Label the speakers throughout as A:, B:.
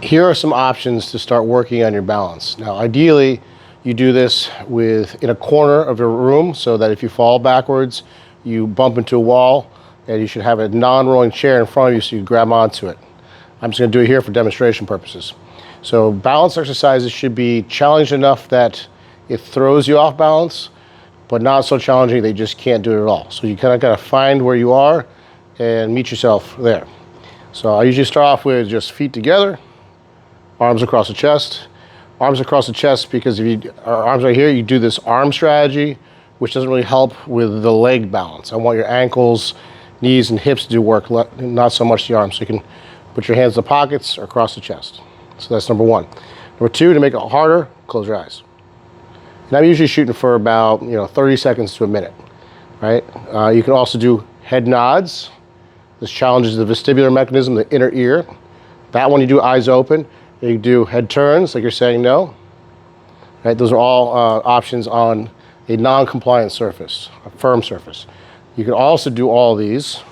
A: Here are some options to start working on your balance. Now, ideally, you do this in a corner of your room so that if you fall backwards, you bump into a wall, and you should have a non-rolling chair in front of you so you grab onto it. I'm just going to do it here for demonstration purposes. So balance exercises should be challenged enough that it throws you off balance, but not so challenging that you just can't do it at all. So you kind of got to find where you are and meet yourself there. So I usually start off with just feet together, arms across the chest. Arms across the chest because if you arms right here, you do this arm strategy, which doesn't really help with the leg balance. I want your ankles, knees, and hips to do work, not so much the arms. So you can put your hands in the pockets or across the chest. So that's number one. Number two, to make it harder, close your eyes. And I'm usually shooting for about 30 seconds to a minute, right? You can also do head nods. This challenges the vestibular mechanism, the inner ear. That one you do eyes open. You do head turns, like you're saying no. Right? Those are all options on a non-compliant surface, a firm surface. You can also do all these,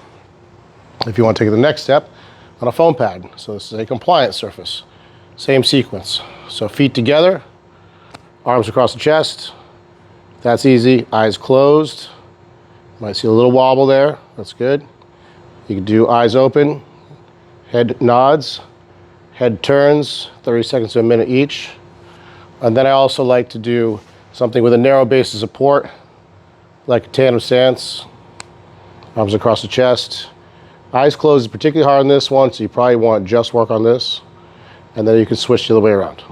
A: if you want to take the next step, on a foam pad. So this is a compliant surface. Same sequence. So feet together, arms across the chest. That's easy. Eyes closed. You might see a little wobble there. That's good. You can do eyes open, head nods, head turns, 30 seconds to a minute each. And then I also like to do something with a narrow base of support, like a tandem stance, arms across the chest. Eyes closed is particularly hard on this one, so you probably want to just work on this. And then you can switch the other way around.